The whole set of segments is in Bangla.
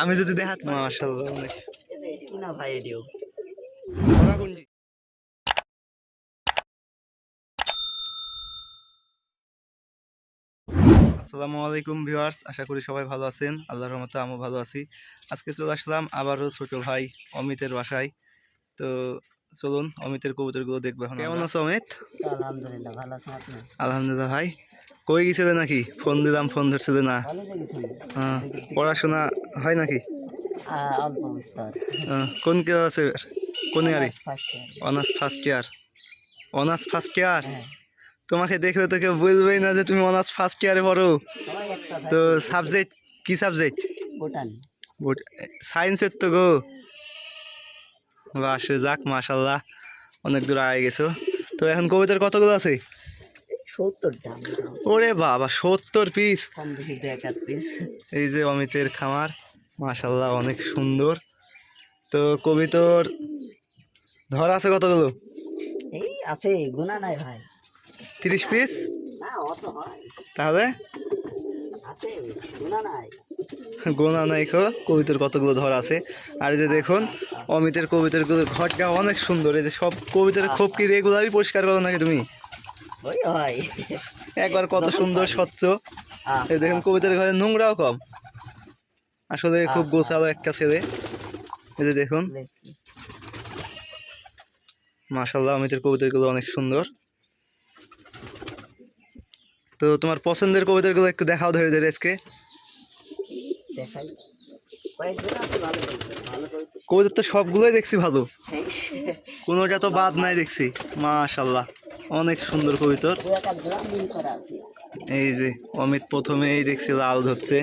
আমি যদি দেখাত মাশাআল্লাহ অনেক কিনা ভাই এডিও। আসসালামু আলাইকুম ভিউয়ার্স, আশা করি সবাই ভালো আছেন। আল্লাহর রহমতে আমিও ভালো আছি। আজকে চলে আসলাম আবারও ছোট ভাই অমিতের বাসায়। তো চলুন অমিতের কবুতরগুলো দেখবো। এখন কেমন আছো অমিত? আলহামদুলিল্লাহ ভালো আছেন আপনি? আলহামদুলিল্লাহ ভাই। কই গেছিলে নাকি? ফোন দিলাম, ফোন ধরছিলে না। হ্যাঁ, পড়াশোনা হয় নাকি? অল্প বিস্তর। কোন ক্লাসে? কোন ইয়ারে? First year. Honours first year. Honours first year? হ্যাঁ। তোমাকে দেখলে তো কেউ বুঝবেই না যে তুমি অনার্স ফার্স্ট ইয়ারে পড়ো। সবাই একটা তো সাবজেক্ট কি সাবজেক্ট? বোটানি। সায়েন্সের তো গো। বাস যাক মাশাল্লাহ, অনেক দূর আগে গেছো। তো এখন কবিতার কতগুলো আছে? 70টা। ওরে বাবা, 70 পিস! কম বেশি 2-1 পিস। এই যে অমিতের খামার, মাশাল্লাহ অনেক সুন্দর। তো কবিতর ধরা আছে কতগুলো? এই আছে, গুণা নাই ভাই। 30 পিস? না অত হয়। তাহলে আছে, গুণা নাই। গোনা নাই খো কবিতর কতগুলো ধরা আছে। আর এই যে দেখুন অমিতের কবিতার ঘরটা অনেক সুন্দর। এই যে সব কবিতার খোপ কি রেগুলারই পরিষ্কার করো নাকি তুমি? ওই হয় একবার কত সুন্দর স্বচ্ছ। এই দেখুন কবিতার ঘরে নোংরাও কম, আসলে খুব গোছালো একটা ছেলে। এই যে দেখুন মাশাআল্লাহ অমিতের কবিতাগুলো অনেক সুন্দর। তো তোমার পছন্দের কবিতাগুলো একটু দেখাও ধরে ধরে আজকে। দেখাই কয়েকজন আছে ভালো ভালো করে। কবিতা তো সবগুলোই দেখছি ভালো, কোনোটা তো বাদ নাই দেখছি। মাশাআল্লাহ অনেক সুন্দর কবিতর। এই যে অমিত প্রথমে এই দেখছি লাল ধরছে,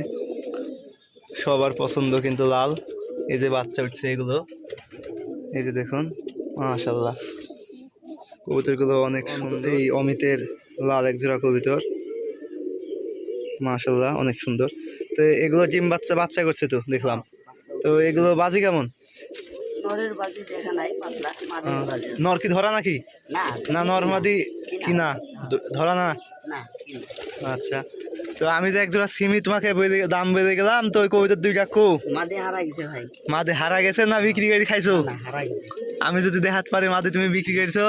সবার পছন্দ কিন্তু লাল। এই যে বাচ্চা উঠছে এগুলো, এই যে দেখুন মাশাআল্লাহ কবুতরগুলো অনেক সুন্দর। এই অমিতের লাল একজোড়া কবুতর, মাশাআল্লাহ অনেক সুন্দর। তো এগুলো ডিম বাচ্চা বাচ্চা করছে তো দেখলাম। তো এগুলো বাজি কেমন? নরের বাজি দেখা নাই, পাতলা মাদির বাজি। নর কি ধরা নাকি? না না, নর মাদি কিনা, ধরা না। না। আচ্ছা, তো আমি যে একজোড়া সিমি তোমাকে দাম বেঁধে গেলাম, তো ওই কবিতার দুইটা কো মাদে হারা গেছে ভাই। মাদে হারা গেছে না বিক্রি করে খাইছো? না হারা গেছে। আমি যদি দেখাতে পারি মাদে তুমি বিক্রি করছো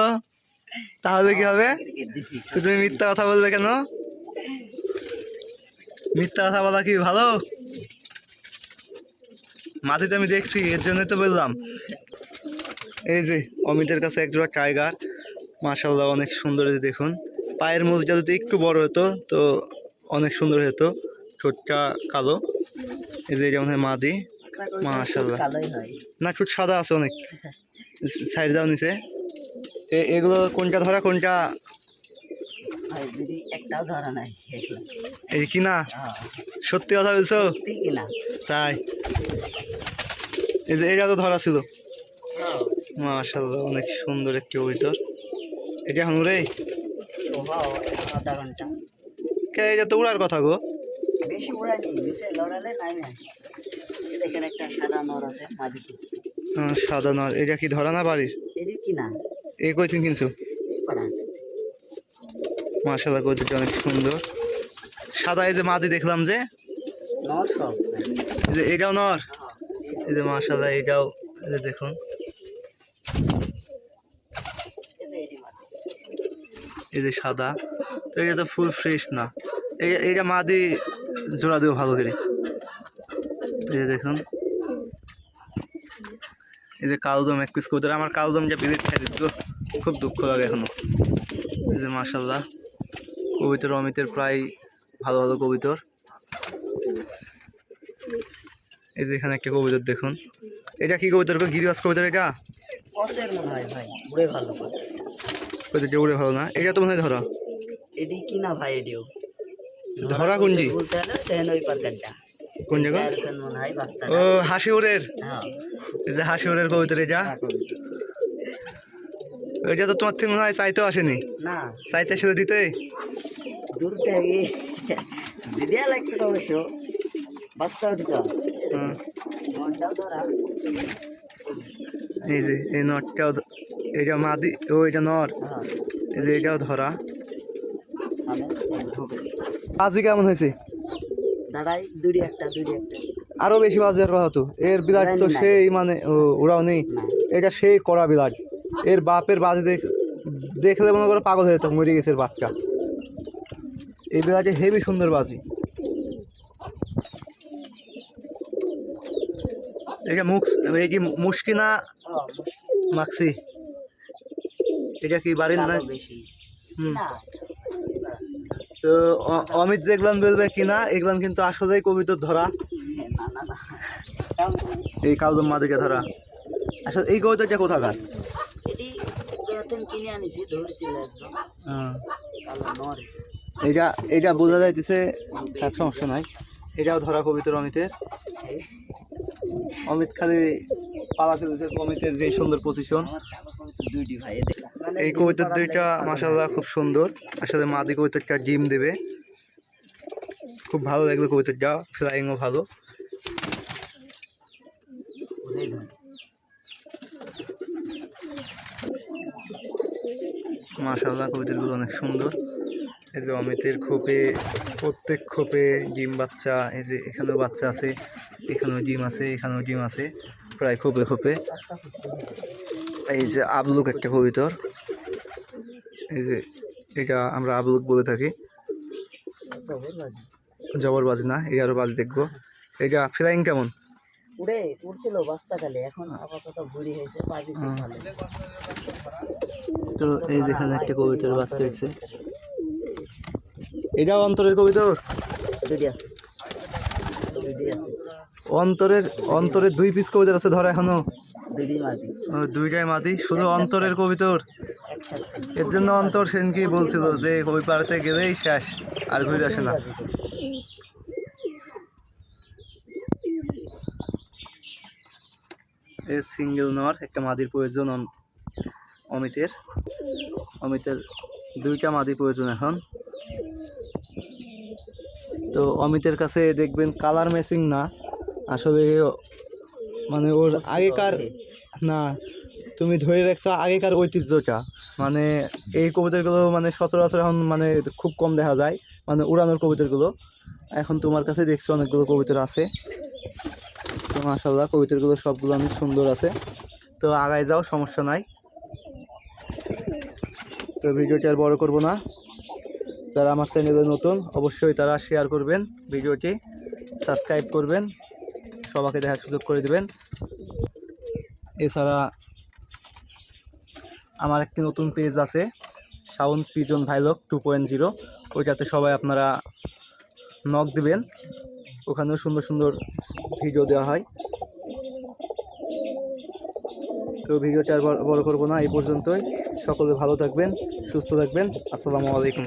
তাহলে কি হবে? তো তুমি মিথ্যা কথা বললে কেন? মিথ্যা কথা বলা কি ভালো? মাদি তো আমি দেখছি, এর জন্যই তো বললাম। এই যে অমিতের কাছে একজোড়া টাইগার, মাশাআল্লাহ অনেক সুন্দর। এই যে দেখুন পায়ের মুজটা যদি একটু বড় হতো তো অনেক সুন্দর হতো। ঠোঁটটা কালো। এই যে যেমন মাদি, মাশাআল্লাহ। না ঠোঁট সাদা আছে অনেক, সাইড দাও নিচে। এগুলো কোনটা ধরা কোনটা? একটাও ধরা নাই। এই কিনা? সত্যি কথা বলছো? কিনা তাই? এই যে এটা তো ধরা ছিল। মাশাআল্লাহ অনেক সুন্দর একটি কবুতর। এটা এখন রে আধা ঘন্টা। এটা তো উড়ার কথা গো। বেশি উড়ানি, নিচে লড়ালে নামে আসে। দেখেন একটা সাদা নর আছে মাদি। সাদা নর, এটা কি ধরা না বাড়ির? এটা কিনা। এই কয়দিন কিনছো? মাশাআল্লাহ কবুতরটা অনেক সুন্দর। সাদা এই যে মাদি দেখলাম যে নর সব। এই যে এটাও নর। এই যে মাশাআল্লাহ এটাও, এই যে দেখুন এই যে সাদা। তো এটা তো ফুল ফ্রেশ না, এইটা মাদি জোড়া দিও ভালো করে। এই যে দেখুন এই যে কালদম এক পিস কবুতর, আমার কালদম যা বিলেট খাই দিত, খুব দুঃখ লাগে এখনো। এই যে মাশাআল্লাহ কবুতর অমিতের প্রায় ভালো ভালো কবুতর। এই যে এখানে একটা কবুতর দেখুন, এটা কি কবুতর? গিরিবাজ কবুতর এটা? কসের মনে হয় ভাই, উড়ে ভালো। কবুতরটা উড়ে ভালো না, এটা তো মনে হয় ধরা। এডি কিনা ভাই এডিও। ধরা কোনজি? বলতে হলে তেন ওই পারকানটা। কোন জায়গা? মনে হয় বাচ্চা। ও হাসিউরের। এই যে হাসিউরের কবুতর এটা। ওইটা তো তোমার থেকে মনে হয় চাইতেও আসেনি। না চাইতে এসে দিতে দূর থেকে দিদিয়া লাগতো অবশ্য। বাচ্চা উঠেছ। এই যে এই নটটাও, এইটা মাদি, ও এটা নর। এই যে এটাও ধরা। বাজি কেমন হয়েছে? দাঁড়াই দুড়ি একটা। আরো বেশি বাজার কথা তো এর বিলাট তো উড়ানি নাই। সেই মানে ওরাও নেই না এটা সেই করা বিলাট এর বাপের বাজে দেখলে মনে করো পাগল হয়ে যেত মরে গেছে এর বাপটা এই বিলাটে হেভি সুন্দর বাজি এটা মুখ এই কি মুশকি না ও, মাক্সি এটা কি বাড়ির না দামও বেশি হুম। না তো অমিত যেগুলান বলবে কিনা এগুলান কিন্তু আসলেই কবিতর ধরা না না না দাম এই কালদম মাদিকে ধরা আসলে এই কবিতাটা কোথাকার এটি পুরাতন কিনে আনিছি ধরেছিল একদম কালো নর এইটা এইটা বোঝা যাইতেছে এক সমস্যা নাই এটাও ধরা কবিতর অমিতের অমিত খালি পালা ফেলেছে অমিতের যে সুন্দর পজিশন আমার কালো কবিতা দুইটি ভাই এদের মানে এই কবিতার দুইটা মাশাআল্লাহ খুব সুন্দর আসলে মাদি কবিতারটা জিম দেবে খুব ভালো লাগলো কবিতারটা ফ্লাইংও ভালো ওদের ধরে। মাশাআল্লাহ কবিতাগুলো অনেক সুন্দর এই যে অমিতের খোপে প্রত্যেক খোপে ডিম বাচ্চা এই যে এখানেও বাচ্চা আছে এখানেও ডিম আছে এখানেও ডিম আছে প্রায় খোপে খোপে এই যে আবলুক একটা কবিতর এই যে এটা আমরা আবলুক বলে থাকি জবরবাজি। জবরবাজি না এই আরও বাজি দেখবো এটা ফ্লাইং কেমন উড়ছিল বাচ্চাকালে এখন আপাতত বুড়ি হয়েছে বাজি খুব ভালো তো এই যেখানে একটা কবিতার বাচ্চা হয়েছে এটাও অন্তরের কবিতর দুইটি আছে দুইটি আছে অন্তরের অন্তরের দুই পিস কবিতর আছে ধর এখনো দুইটি মাটি দুইটাই মাদি শুধু অন্তরের কবিতর একসাথে এর জন্য অন্তর সেনকি বলছিল যে ওই পাড়াতে গেলেই শেষ আর ঘুরে আসে না এই সিঙ্গেল নর একটা মাদির প্রয়োজন অমিতের অমিতের দুইটা মাদি প্রয়োজন এখন তো অমিতের কাছে দেখবেন কালার ম্যাচিং না আসলে মানে ওর আগেকার না তুমি ধরে রাখছো আগেকার ঐতিহ্যটা মানে এই কবিতাগুলো মানে সচরাচর এখন মানে খুব কম দেখা যায় মানে উড়ানোর কবিতাগুলো এখন তোমার কাছে দেখছি অনেকগুলো কবিতর আছে তো মাশাআল্লাহ কবিতাগুলো সবগুলো অনেক সুন্দর আছে তো আগায় যাও সমস্যা নাই তো ভিডিওটি আর বড় করব না যারা আমার চ্যানেলে নতুন অবশ্যই তারা শেয়ার করবেন ভিডিওটি সাবস্ক্রাইব করবেন সবাইকে দেখার সুযোগ করে দিবেন এছাড়া আমার একটি নতুন পেজ আছে সাউন্ড পিজন ভাইলগ 2.0 ওইটাতে সবাই আপনারা নক দিবেন ওখানেও সুন্দর সুন্দর ভিডিও দেওয়া হয় তো ভিডিওটি আর বড় করব না এই পর্যন্তই সকলে ভালো থাকবেন সুস্থ থাকবেন আসসালামু আলাইকুম